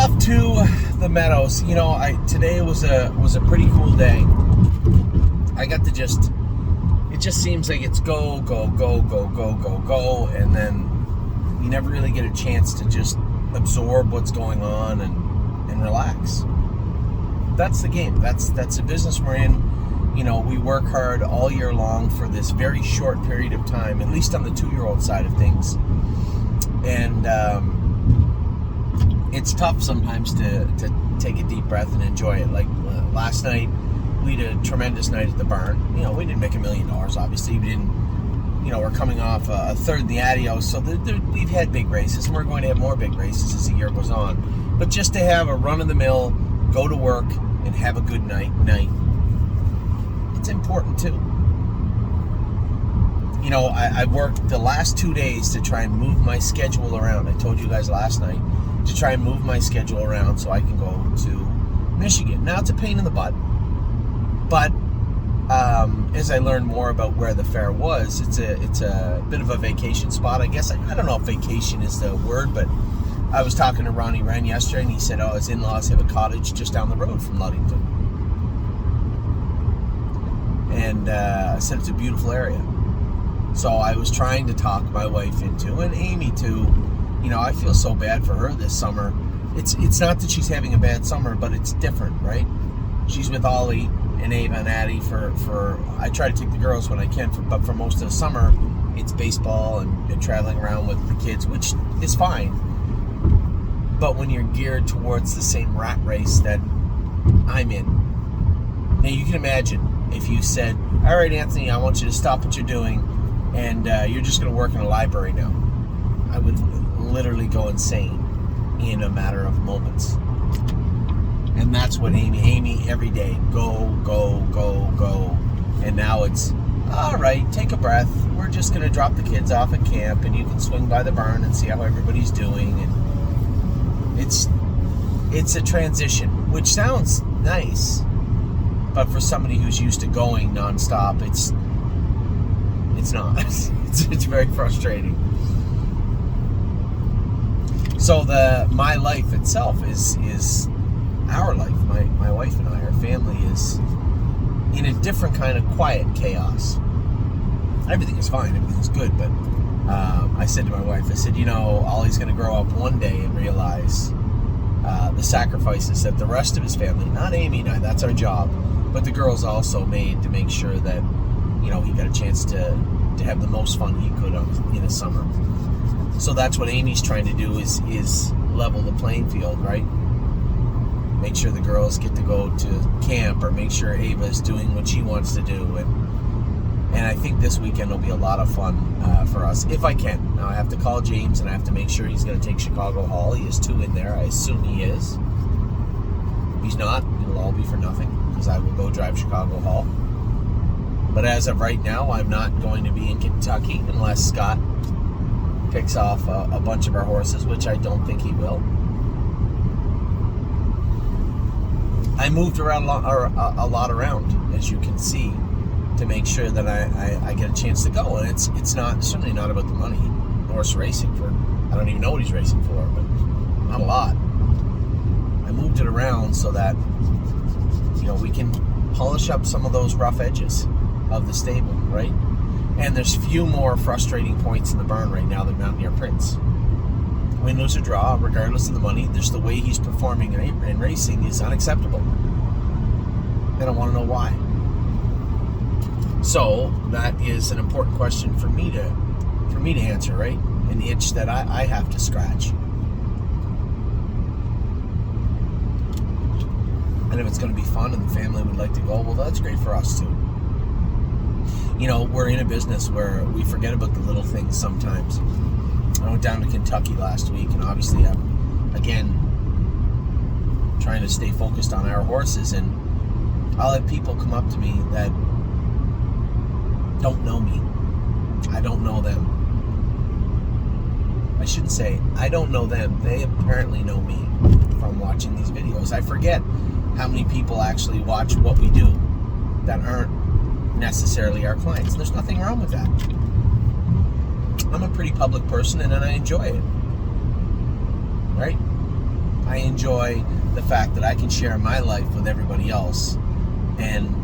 off to the meadows. Today was a pretty cool day. I got to it just seems like it's go, and then you never really get a chance to just absorb what's going on and relax. That's the game. That's the business we're in. We work hard all year long for this very short period of time, at least on the 2-year-old side of things. And it's tough sometimes to take a deep breath and enjoy it. Like last night, we had a tremendous night at the barn. We didn't make $1 million, obviously. We didn't, we're coming off a third in the adios, so we've had big races, and we're going to have more big races as the year goes on. But just to have a run-of-the-mill, go to work, and have a good night, it's important too. I worked the last 2 days to try and move my schedule around. I told you guys last night to try and move my schedule around so I can go to Michigan. Now, it's a pain in the butt, but as I learned more about where the fair was, it's a bit of a vacation spot, I guess. I don't know if vacation is the word, but I was talking to Ronnie Wren yesterday, and he said, his in-laws have a cottage just down the road from Ludington. And I said it's a beautiful area. So I was trying to talk my wife into, and Amy too. I feel so bad for her this summer. It's not that she's having a bad summer, but it's different, right? She's with Ollie and Ava and Addie for I try to take the girls when I can, but for most of the summer, it's baseball and traveling around with the kids, which is fine. But when you're geared towards the same rat race that I'm in, now you can imagine if you said, all right, Anthony, I want you to stop what you're doing, and you're just going to work in a library now. I would literally go insane in a matter of moments. And that's what Amy every day, go. And now it's, all right, take a breath. We're just going to drop the kids off at camp, and you can swing by the barn and see how everybody's doing. And it's a transition, which sounds nice, but for somebody who's used to going nonstop, it's not. It's very frustrating. So my life itself is our life. My wife and I, our family, is in a different kind of quiet chaos. Everything is fine. Everything's good. But I said to my wife, Ollie's going to grow up one day and realize the sacrifices that the rest of his family, not Amy and I, that's our job, but the girls also made to make sure that, he got a chance to have the most fun he could in a summer. So that's what Amy's trying to do is level the playing field, right? Make sure the girls get to go to camp, or make sure Ava's doing what she wants to do. And I think this weekend will be a lot of fun for us, if I can. Now, I have to call James, and I have to make sure he's going to take Chicago Hall. He has 2 in there. I assume he is. If he's not, it'll all be for nothing, because I will go drive Chicago Hall. But as of right now, I'm not going to be in Kentucky unless Scott picks off a bunch of our horses, which I don't think he will. I moved around a lot around, as you can see, to make sure that I get a chance to go. And it's certainly not about the money. Horse racing I don't even know what he's racing for, but not a lot. I moved it around so that, we can polish up some of those rough edges of the stable, right? And there's few more frustrating points in the barn right now than Mountaineer Prince. Win, lose, or draw, regardless of the money, there's the way he's performing in racing is unacceptable. And I want to know why. So that is an important question for me to answer, right? An itch that I have to scratch. And if it's going to be fun and the family would like to go, well, that's great for us too. We're in a business where we forget about the little things sometimes. I went down to Kentucky last week, and obviously I'm, again, trying to stay focused on our horses, and I'll have people come up to me that don't know me. I don't know them. I shouldn't say I don't know them. They apparently know me from watching these videos. I forget how many people actually watch what we do that aren't necessarily our clients. And there's nothing wrong with that. I'm a pretty public person, and I enjoy it. Right? I enjoy the fact that I can share my life with everybody else, and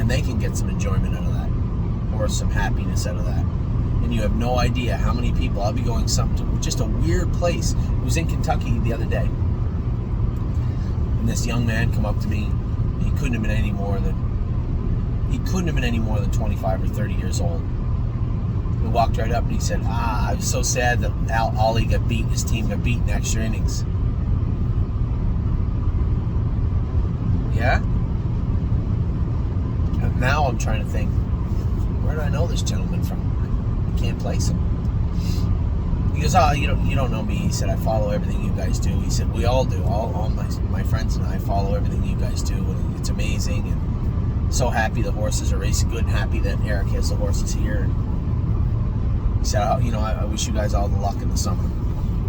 they can get some enjoyment out of that, or some happiness out of that. And you have no idea how many people. I'll be going to just a weird place. It was in Kentucky the other day, and this young man come up to me. He couldn't have been any more than 25 or 30 years old. He walked right up and he said, I was so sad that Ollie got beat. His team got beat in extra innings. Yeah? And now I'm trying to think, where do I know this gentleman from? I can't place him. He goes, you don't know me. He said, I follow everything you guys do. He said, we all do. All my friends and I follow everything you guys do, and it's amazing. And so happy the horses are racing good, and happy that Eric has the horses here. And he said, I wish you guys all the luck in the summer,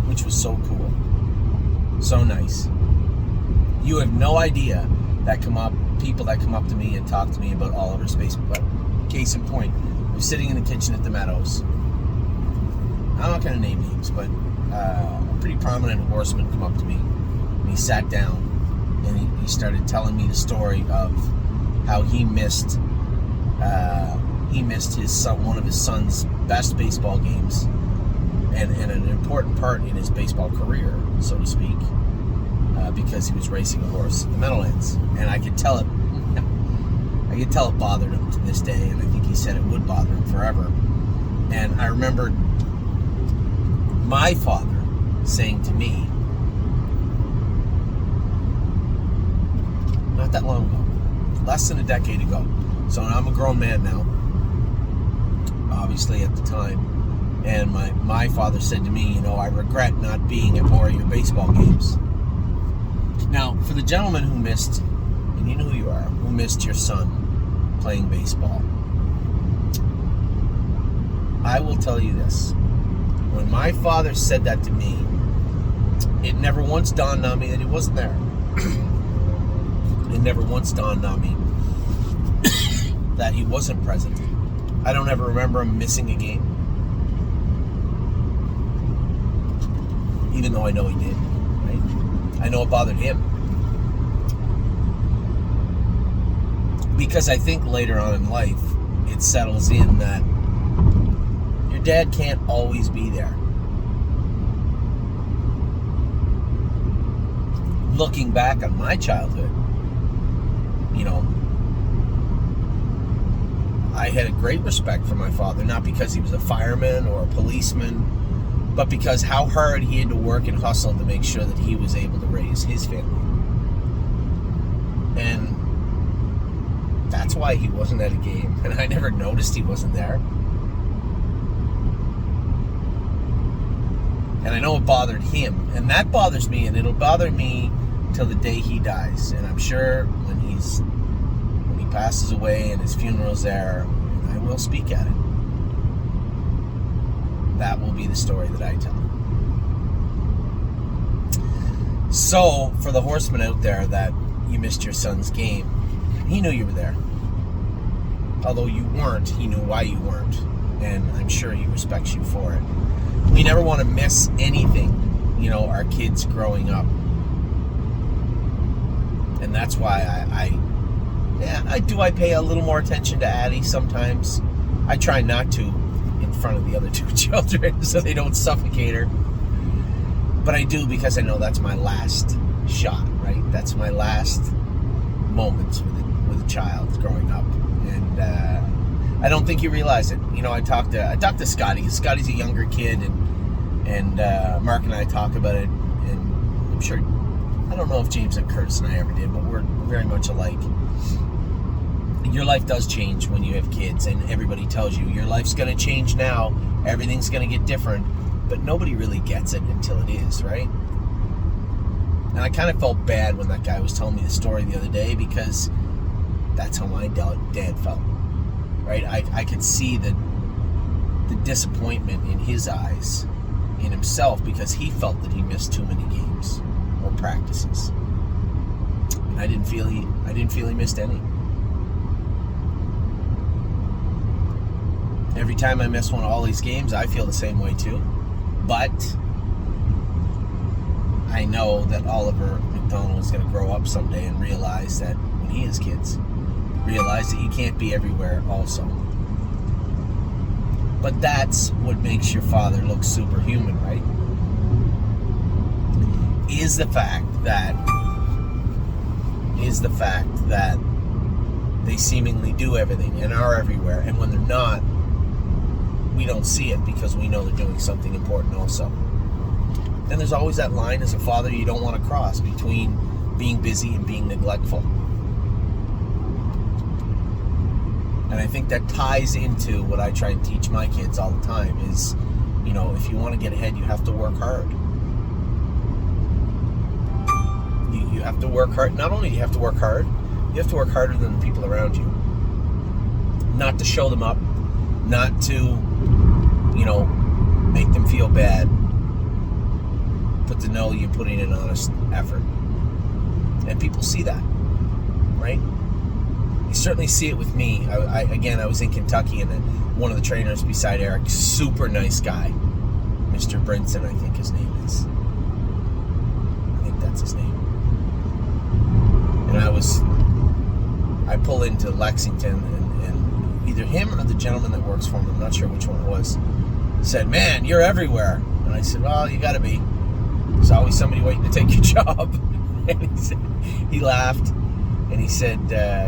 which was so cool. So nice. You have no idea people that come up to me and talk to me about Oliver's Space. But case in point, I was sitting in the kitchen at the Meadows. I'm not going to name names, but a pretty prominent horseman come up to me, and he sat down, and he started telling me the story of how he missed his son, one of his son's best baseball games, and an important part in his baseball career, so to speak, because he was racing a horse in the Meadowlands. And I could tell it bothered him to this day, and I think he said it would bother him forever. And I remembered my father saying to me, not that long ago, less than a decade ago. So I'm a grown man now, obviously at the time. And my father said to me, I regret not being at more of your baseball games. Now, for the gentleman who missed, and you know who you are, who missed your son playing baseball, I will tell you this. When my father said that to me, it never once dawned on me that he wasn't there. It never once dawned on me that he wasn't present. I don't ever remember him missing a game, even though I know he did, right? I know it bothered him. Because I think later on in life, it settles in that your dad can't always be there. Looking back on my childhood, I had a great respect for my father, not because he was a fireman or a policeman, but because how hard he had to work and hustle to make sure that he was able to raise his family. And that's why he wasn't at a game, and I never noticed he wasn't there. And I know it bothered him, and that bothers me, and it'll bother me till the day he dies. And I'm sure when he passes away and his funeral's there, I will speak at it. That will be the story that I tell. So, for the horseman out there that you missed your son's game, he knew you were there. Although you weren't, he knew why you weren't. And I'm sure he respects you for it. We never want to miss anything, our kids growing up. And that's why I pay a little more attention to Addie sometimes. I try not to in front of the other two children so they don't suffocate her. But I do, because I know that's my last shot, right? That's my last moments with a child growing up. And I don't think you realize it. I talked to Scotty. Scotty's a younger kid, and Mark and I talk about it, and I'm sure, I don't know if James and Curtis and I ever did, but we're very much alike. Your life does change when you have kids, and everybody tells you your life's going to change now, everything's going to get different, but nobody really gets it until it is, right? And I kind of felt bad when that guy was telling me the story the other day, because that's how my dad felt, right? I could see the disappointment in his eyes, in himself, because he felt that he missed too many games or practices. And I didn't feel he missed any. Every time I miss one of Ollie's games, I feel the same way too. But I I know that Oliver McDonald is going to grow up someday and realize that when he has kids, realize that you can't be everywhere also. But that's what makes your father look superhuman, right? Is the fact that they seemingly do everything and are everywhere, and when they're not, we don't see it because we know they're doing something important also. Then there's always that line as a father you don't want to cross between being busy and being neglectful. And I think that ties into what I try and teach my kids all the time is, if you want to get ahead, you have to work hard. You have to work hard. Not only do you have to work hard, you have to work harder than the people around you. Not to show them up, not to, make them feel bad, but to know you're putting in honest effort. And people see that, right? You certainly see it with me. I was in Kentucky, and one of the trainers beside Eric, super nice guy, Mr. Brinson, I think his name is. I think that's his name. And I pull into Lexington, and either him or the gentleman that works for him, I'm not sure which one it was, said, "Man, you're everywhere." And I said, "Well, you gotta be. There's always somebody waiting to take your job." And he laughed, and he said,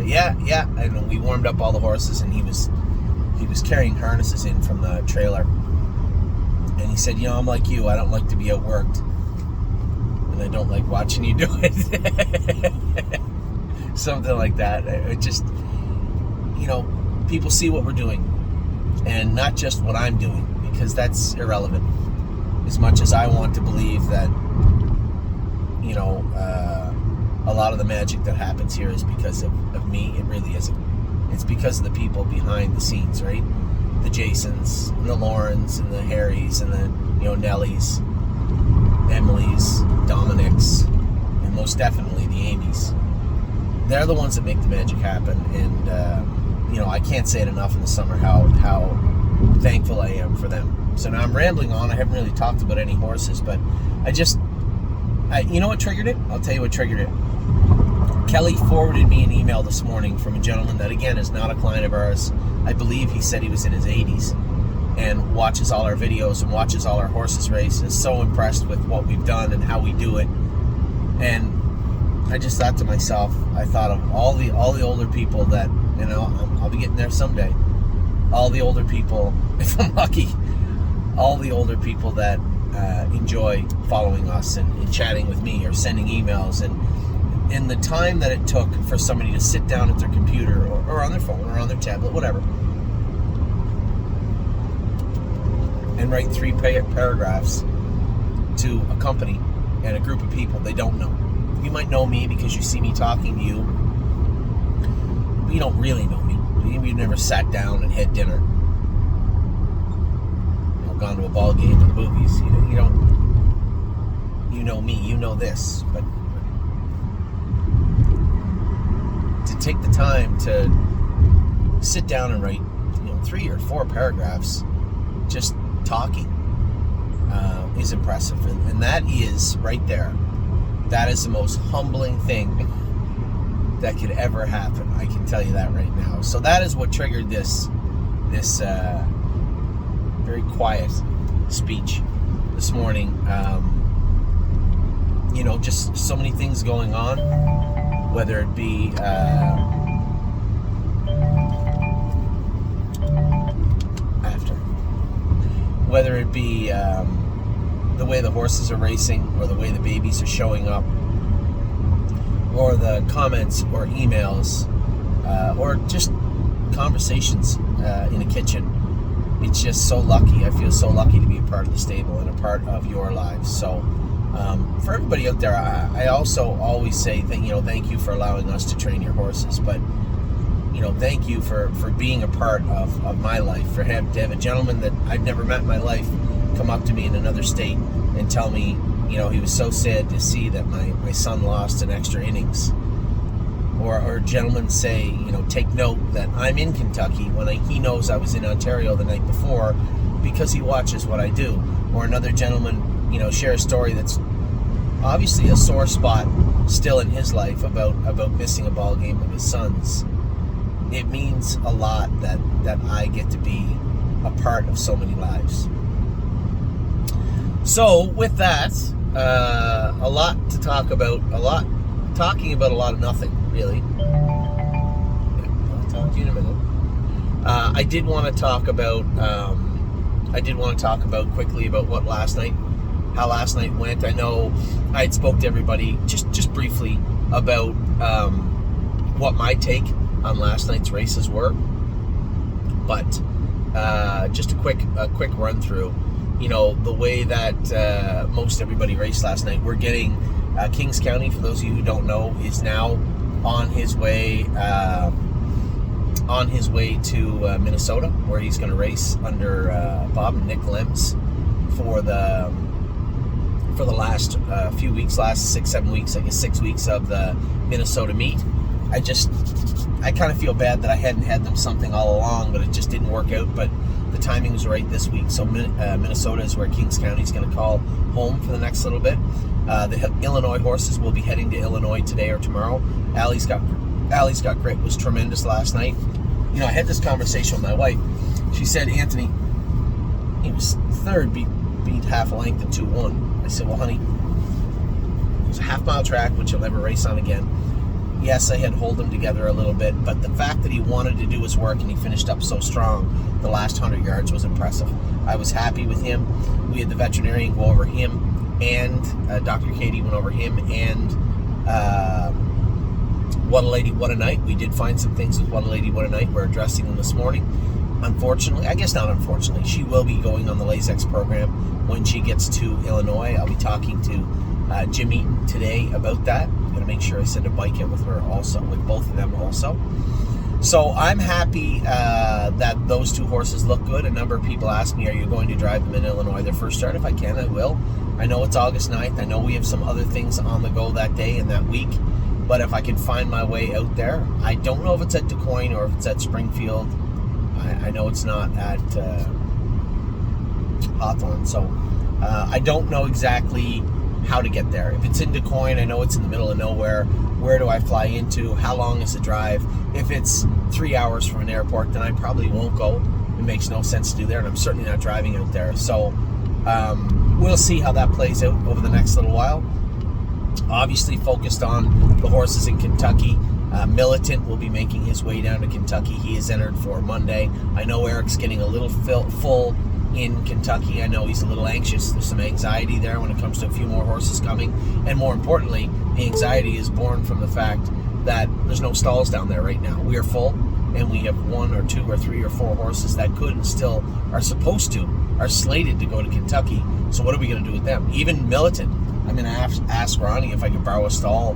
yeah. And we warmed up all the horses, and he was carrying harnesses in from the trailer. And he said, I'm like you. I don't like to be outworked, and I don't like watching you do it. Something like that. It just, people see what we're doing, and not just what I'm doing, because that's irrelevant. As much as I want to believe that, a lot of the magic that happens here is because of me, it really isn't. It's because of the people behind the scenes, right? The Jasons, and the Laurens, and the Harrys, and the, Nellies, Emilys, Dominics, and most definitely the Amys. They're the ones that make the magic happen, and, I can't say it enough in the summer how thankful I am for them. So now I'm rambling on. I haven't really talked about any horses, but you know what triggered it? I'll tell you what triggered it. Kelly forwarded me an email this morning from a gentleman that, again, is not a client of ours. I believe he said he was in his 80s and watches all our videos and watches all our horses race and is so impressed with what we've done and how we do it. And I just thought to myself, I thought of all the older people that, I'll be getting there someday. All the older people, if I'm lucky, all the older people that enjoy following us and chatting with me or sending emails, and the time that it took for somebody to sit down at their computer or on their phone or on their tablet, whatever, and write 3 paragraphs to a company and a group of people they don't know. You might know me because you see me talking to you, but you don't really know me. You've never sat down and had dinner, gone to a ball game or the movies. You don't. You know me. You know this. But to take the time to sit down and write, 3 or 4 paragraphs, just talking, is impressive. And that is right there. That is the most humbling thing that could ever happen. I can tell you that right now. So that is what triggered this very quiet speech this morning. Just so many things going on, whether it be the way the horses are racing, or the way the babies are showing up, or the comments or emails, or just conversations in a kitchen. It's just so lucky. I feel so lucky to be a part of the stable and a part of your lives. So for everybody out there, I also always say that, thank you for allowing us to train your horses, but thank you for being a part of my life. To have a gentleman that I've never met in my life come up to me in another state and tell me, he was so sad to see that my son lost an extra innings. Or gentlemen say, take note that I'm in Kentucky when he knows I was in Ontario the night before because he watches what I do. Or another gentleman, share a story that's obviously a sore spot still in his life about missing a ball game of his son's. It means a lot that I get to be a part of so many lives. So with that, a lot to talk about, talking about a lot of nothing, really. I'll talk to you in a minute. I did want to talk about quickly about what how last night went. I know I had spoke to everybody just briefly about what my take on last night's races were, but just a quick run through. You know, the way that most everybody raced last night. We're getting Kings County, for those of you who don't know, is now on his way to Minnesota, where he's going to race under Bob and Nick Lems for the last few weeks, last 6-7 weeks, I guess 6 weeks of the Minnesota meet. I kind of feel bad that I hadn't had them something all along, but it just didn't work out. But the timing was right this week, so Minnesota is where Kings County is going to call home for the next little bit. The Illinois horses will be heading to Illinois today or tomorrow. Allie's Got Grit was tremendous last night. You know, I had this conversation with my wife. She said, Anthony, he was third, beat half a length in 2-1. I said, well, honey, it was a half-mile track, which he'll never race on again. Yes, I had hold him together a little bit, but the fact that he wanted to do his work and he finished up so strong the last 100 yards was impressive. I was happy with him. We had the veterinarian go over him, and Dr. Katie went over him, and What a Lady, What a Night. We did find some things with What a Lady, What a Night. We're addressing them this morning. Unfortunately, I guess not unfortunately, she will be going on the LASEX program when she gets to Illinois. I'll be talking to Jim Eaton today about that. I'm going to make sure I send a bike in with her also, with both of them also. So I'm happy that those two horses look good. A number of people ask me, are you going to drive them in Illinois their first start? If I can, I will. I know it's August 9th. I know we have some other things on the go that day and that week. But if I can find my way out there, I don't know if it's at Du Quoin or if it's at Springfield. I know it's not at Hawthorne. So I don't know exactly how to get there. If it's in Du Quoin, I know it's in the middle of nowhere. Where do I fly into? How long is the drive? If it's 3 hours from an airport, then I probably won't go. It makes no sense to do there, and I'm certainly not driving out there. So we'll see how that plays out over the next little while. Obviously focused on the horses in Kentucky. Militant will be making his way down to Kentucky. He is entered for Monday. I know Eric's getting a little full in Kentucky. I know he's a little anxious. There's some anxiety there when it comes to a few more horses coming. And more importantly, the anxiety is born from the fact that there's no stalls down there right now. We are full, and we have 1 or 2 or 3 or 4 horses that could and still are slated to go to Kentucky. So what are we going to do with them? Even Militant. I'm going to ask Ronnie if I could borrow a stall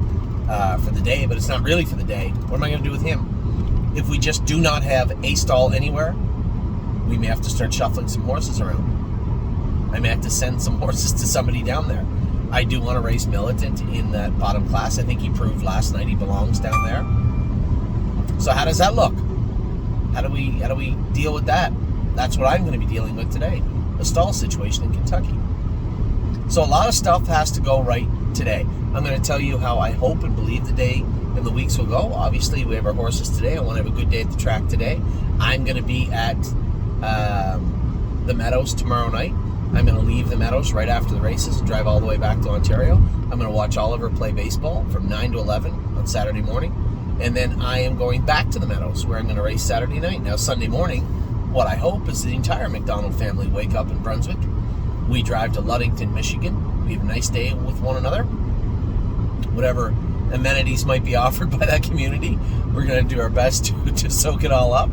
for the day, but it's not really for the day. What am I going to do with him? If we just do not have a stall anywhere, we may have to start shuffling some horses around. I may have to send some horses to somebody down there. I do want to race Militant in that bottom class. I think he proved last night he belongs down there. So how does that look? How do we deal with that? That's what I'm going to be dealing with today, the stall situation in Kentucky. So a lot of stuff has to go right today. I'm going to tell you how I hope and believe the day and the weeks will go. Obviously, we have our horses today. I want to have a good day at the track today. I'm going to be at the Meadows tomorrow night. I'm going to leave the Meadows right after the races and drive all the way back to Ontario. I'm going to watch Oliver play baseball from 9 to 11 on Saturday morning. And then I am going back to the Meadows where I'm going to race Saturday night. Now, Sunday morning, what I hope is the entire McDonald family wake up in Brunswick. We drive to Ludington, Michigan. We have a nice day with one another. Whatever amenities might be offered by that community, we're going to do our best to soak it all up.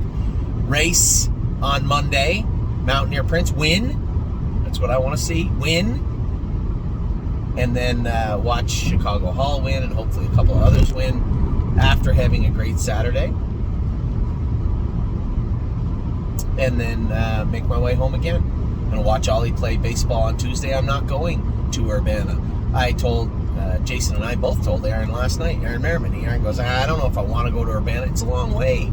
Race on Monday. Mountaineer Prince win. That's what I want to see. Win. And then watch Chicago Hall win, and hopefully a couple of others win after having a great Saturday. And then make my way home again. I'm going to watch Ollie play baseball on Tuesday. I'm not going to Urbana. I told Jason and I both told Aaron last night, Aaron Merriman. Aaron goes, I don't know if I want to go to Urbana. It's a long way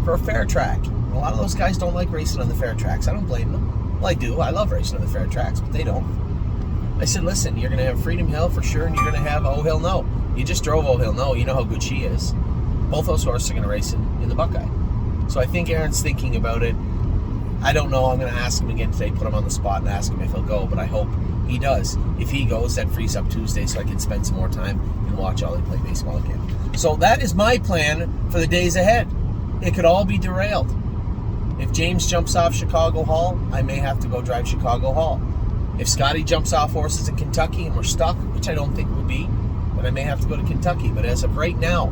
for a fair track. A lot of those guys don't like racing on the fair tracks. I don't blame them. Well, I do. I love racing on the fair tracks, but they don't. I said, listen, you're going to have Freedom Hill for sure, and you're going to have Oh Hill No. You just drove Oh Hill No. You know how good she is. Both those horses are going to race in the Buckeye. So I think Aaron's thinking about it. I don't know. I'm going to ask him again today, put him on the spot and ask him if he'll go, but I hope he does. If he goes, that frees up Tuesday so I can spend some more time and watch Ollie play baseball again. So that is my plan for the days ahead. It could all be derailed. If James jumps off Chicago Hall, I may have to go drive Chicago Hall. If Scotty jumps off horses in Kentucky and we're stuck, which I don't think we'll be, then I may have to go to Kentucky. But as of right now,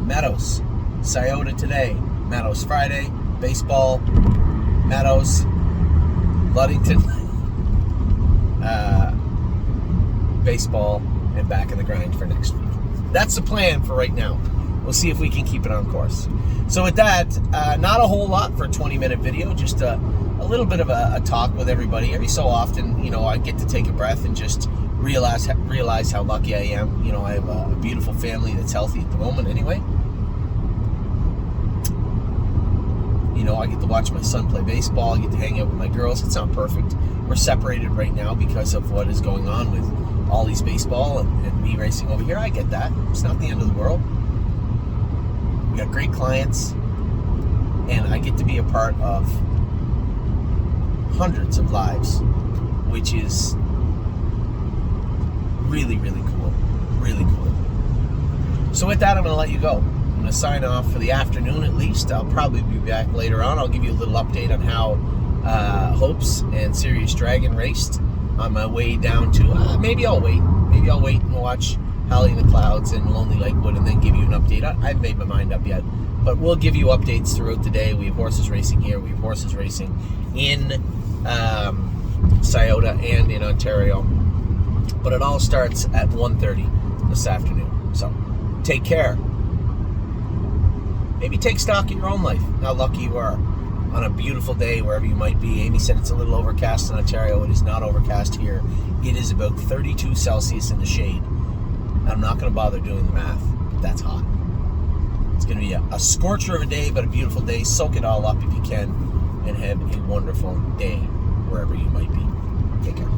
Meadows, Scioto today, Meadows Friday, baseball, Meadows, Ludington, baseball, and back in the grind for next week. That's the plan for right now. We'll see if we can keep it on course. So with that, not a whole lot for a 20-minute video, just a little bit of a talk with everybody. Every so often, I get to take a breath and just realize how lucky I am. I have a beautiful family that's healthy at the moment anyway. I get to watch my son play baseball. I get to hang out with my girls. It's not perfect. We're separated right now because of what is going on with Ollie's baseball and me racing over here. I get that. It's not the end of the world. We got great clients, and I get to be a part of hundreds of lives, which is really, really cool. Really cool. So with that, I'm going to let you go. I'm going to sign off for the afternoon at least. I'll probably be back later on. I'll give you a little update on how Hopes and Serious Dragon raced on my way down to, maybe I'll wait. Maybe I'll wait and watch Howling in the Clouds and Lonely Lakewood and then give you an update. I haven't made my mind up yet, but we'll give you updates throughout the day. We have horses racing here. We have horses racing in Scioto and in Ontario. But it all starts at 1:30 this afternoon. So take care. Maybe take stock of your own life, how lucky you are on a beautiful day wherever you might be. Amy said it's a little overcast in Ontario. It is not overcast here. It is about 32 Celsius in the shade. I'm not going to bother doing the math, but that's hot. It's going to be a scorcher of a day, but a beautiful day. Soak it all up if you can, and have a wonderful day wherever you might be. Take care.